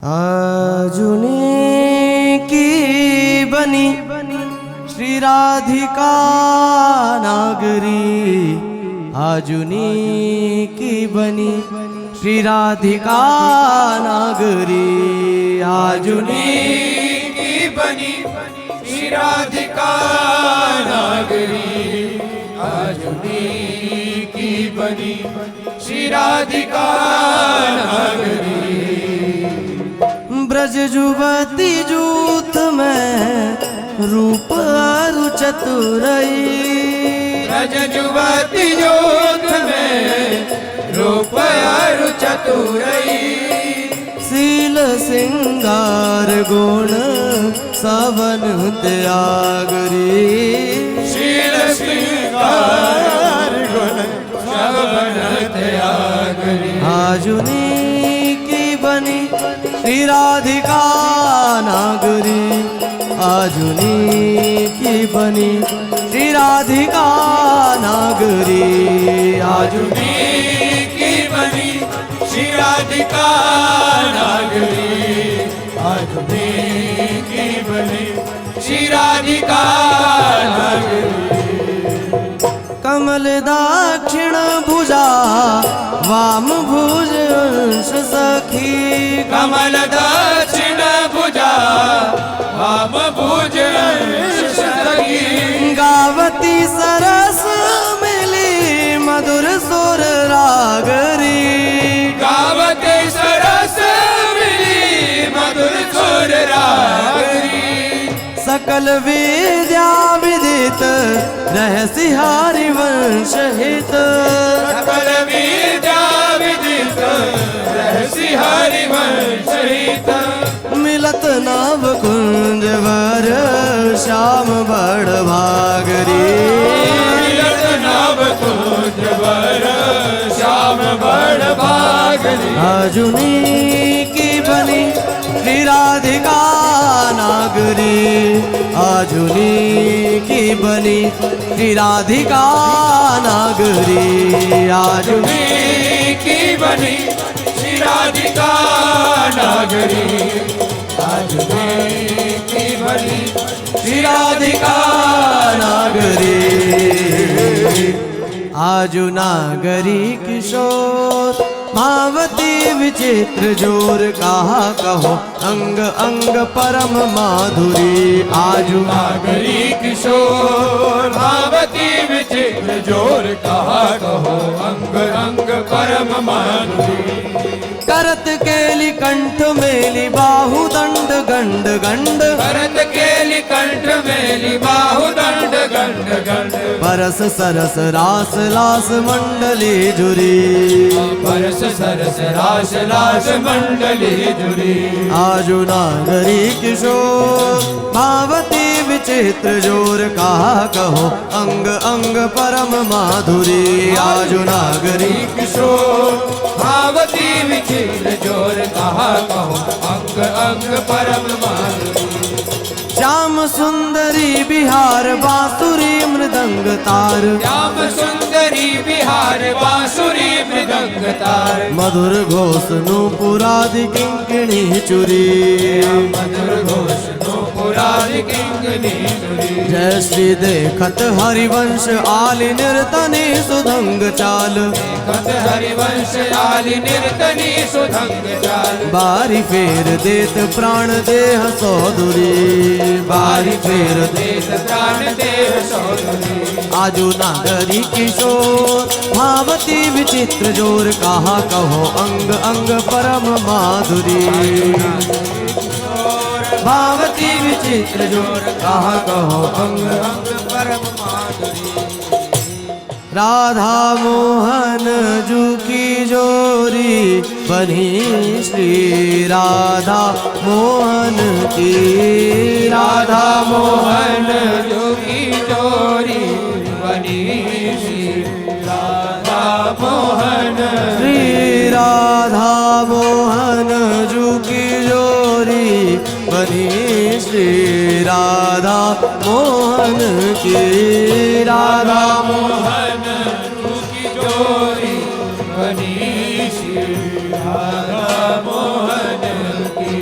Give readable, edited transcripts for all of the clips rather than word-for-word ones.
आजुनी की बनी श्री राधिका नागरी, आजुनी की बनी श्री राधिका नागरी, आजुनी की बनी श्री राधिका नागरी, आजुनी की बनी श्री राधिका नागरी। ब्रज जुवती जूथ में रूप अरु चतुरई, ब्रज जुवती जूथ में रूप अरु चतुरई, शील सिंगार गुण सवन त्यागरी, शील सिंगार गुण सवन त्यागरी। आजुनी की बनी श्री राधिका नागरी, आजुनी की बनी श्री राधिका नागरी, आजुनी की बनी श्री राधिका नागरी, आजुनी की बनी श्री राधिका नागरी। कमल दक्षिण भुजा वाम भुज अंश सखी, कमल दक्षिण भुजा वाम भुज अंश सखी, गावती सरस मिली मधुर सुर रागरी, गावते सरस मिली मधुर सुर रागरी, सकल विद्या विदित रहस्य हरिवंश हित, सकल विद्या विदित रहस्य हरिवंश हित, मिलत नव कुंज वर श्याम बड़ भागरी, मिलत नव कुंज वर श्याम बड़ भागरी। आजुनी की बनी श्री राधिका नागरी, आजुनी की बनी श्री राधिका नागरी, आजुनी की बनी श्री राधिका नागरी, आजुनी की बनी श्री राधिका नागरी, आजु नागरी किशोर भावती विचित्र जोर कहा कहो अंग अंग परम माधुरी, आजु नागरी किशोर भावती विचित्र जोर कहा कहो अंग अंग परम माधुरी, करत केली कंठ मेली बाहु दंड गंड गंड, भरत केली कंठ मेली बाहु दंड गंड गंड, परस सरस रास लास मंडली जुरी, परस सरस रास लास मंडली जुरी, आजु नागरी किशोर भावती विचित्र जोर कहा कहो अंग अंग परम माधुरी, आजु नागरी किशोर भावती विचित्र जोर कहा कहो अंग अंग परम माधुरी, श्याम सुंदरी बिहार बांसुरी मृदंग तार, श्याम सुंदरी बिहार बांसुरी मृदंग तार, मधुर घोष नूपुरादि किंकिणी चुरी, मधुर घोष नूपुरादि किंकिणी चुरी, जय श्री देखत हरिवंश आलि निर्तनी सुधंग चाल, देखत हरिवंश आलि निर्तनी सुधंग चाल, बारी फेर देत प्राण देह सौदुरी, बारी फेर देत प्राण देह सौदुरी, आजु नागरी किशोर भावती विचित्र जोर कहा कहो अंग अंग परम माधुरी, भावती विचित्र जोर कहा कहो अंग अंग परम माधुरी, राधा मोहन जू की जोरी बनी श्री राधा मोहन की, राधा मोहन जोगी जोरी बनी श्री राधा मोहन, श्री राधा मोहन जू की जोरी बनी श्री राधा मोहन की, राधा मोहन जोगी जोरी बनी श्री राधा मोहन की।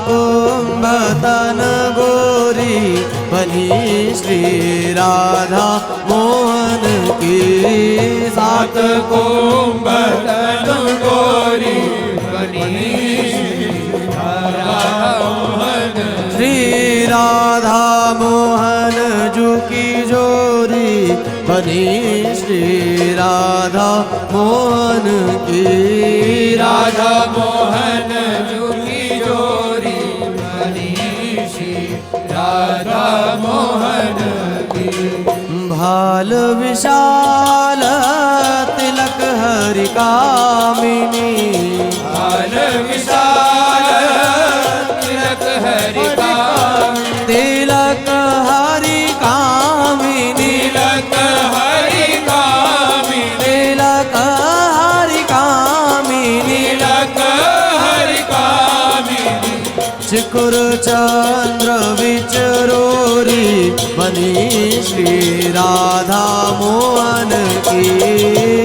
कुंभतन गोरी बनी श्री राधा मोहन की। सात कुंभतन गोरी बनी श्री राधा मोहन जू की जोरी बनी श्री राधा मोहन की। राधा मोहन जू की जोरी बनी श्री राधा मोहन की। भाल विशाल तिलक हरि कामिनी। भाल विशाल तिलक हरि कामिनी। तिलक हरि कामिनी। तिलक हरि कामिनी। तिलक हरि कामिनी। तिलक हरि कामिनी। चिकुर चंद्र विचरोरी बनी श्री राधा मोहन की।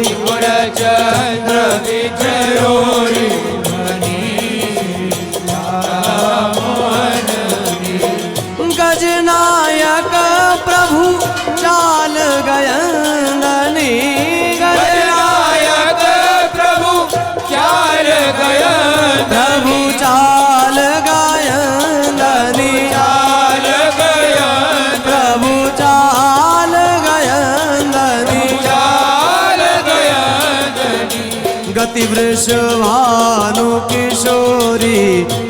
चिकुर चंद्र विचरोरी बनी राधा मोहन की। गजनायक प्रभु चाल गयंदनी। गजनायक प्रभु चाल गयंदनी। प्रभु चाल गयंदनी। चाल गयंदनी। प्रभु चाल गयंदनी। चाल गयंदनी। गति वृषभानु किशोरी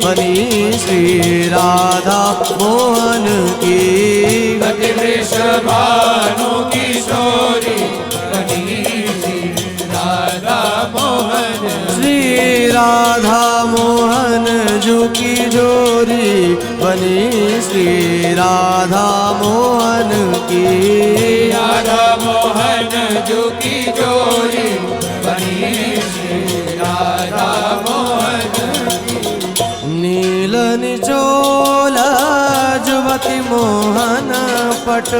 बनी श्री राधा मोहन की। गति वृषभानु किशोरी बनी श्री राधा मोहन। श्री राधा मोहन जू की जोरी बनी श्री राधा मोहन की। राधा मोहन जू की जोरी बनी श्री राधा मोहन। नील निचोल जुवती मोहन पट।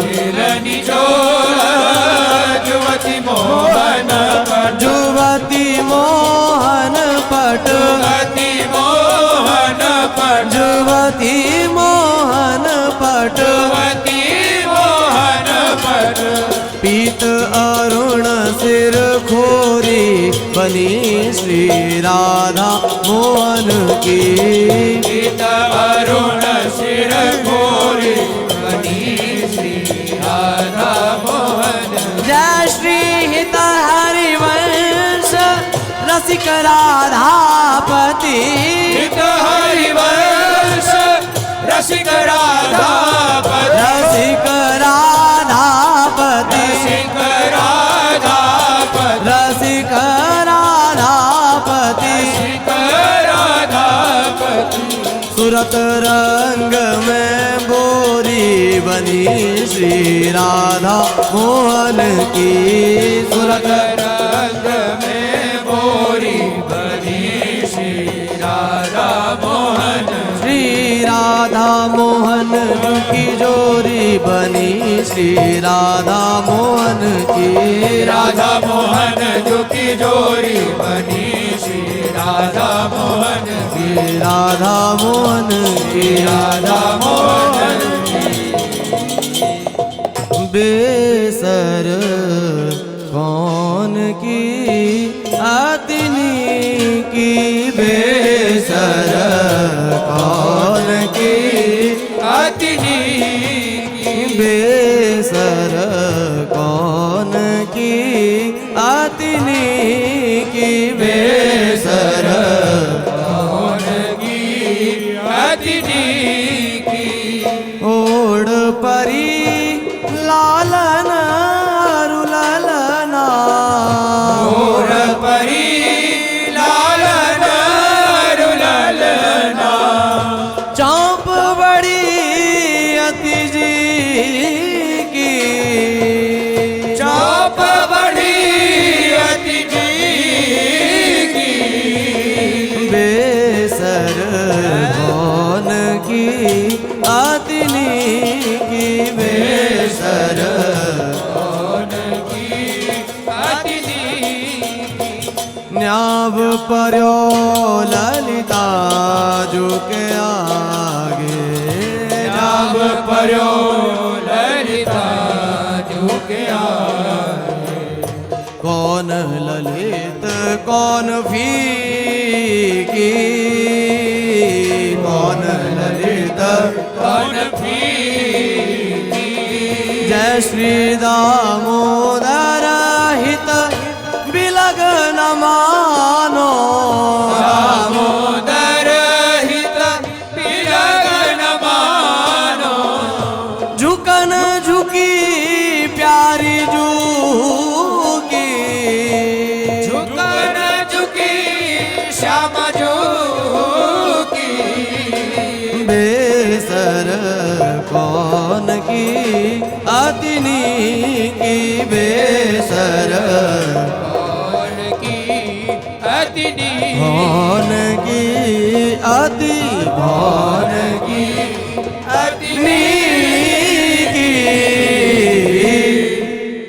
नीलनि चोल जुवती मोहन पट। जुवती मोहन पट। जुवती मोहन पट। जुवती मोहन पट। जुवती मोहन पट। पीत अरुण सिर खोरी बनी श्री राधा मोहन की। पीत अरुण सिर खोरी बनी श्री राधा मोहन। जय श्री हित हरिवंश रसिक राधापति। हित हरिवंश रसिक राधापति। रसिक राधापति। रसिक राधापति। रसिक राधापति। रसिक राधापति। सूरत रंग में बोरी बनी श्री राधा मोहन की। सूरत रंग में बोरी बनी श्री राधा मोहन। श्री राधा मोहन की जोरी बनी श्री राधा मोहन की। राधा मोहन जो की जोरी बनी श्री राधा मोहन की। राधा मोहन की। राधा मोहन बेसर कौन की अतिनी की। बेसर कौन की अतिनी। बेसर कौन की अतिनी की। बेसर कौन की अतिनी की। ओढ़ परी लालन रुललना। ओढ़ परी लालन रुललना। चौंप बड़ी अति जी की। चाप बड़ी अति जी की। बेसर कौन की अतिनी की। बेसर कौन की अतिनी। न्याव पर्यो ललिता झुके आगे नाम पर्यो ललिता झुके आगे कौन ललित कौन फीकी कौन ललित कौन फीकी जय श्री दामोदर हित बिलग न मानो दामोदर हित बिलग न मानो झुकन झुकी प्यारी झुकी झुकन झुकी श्याम झुकी बेसर कौन की अतिनी की बेसर कौन की अतिनी कौन की अति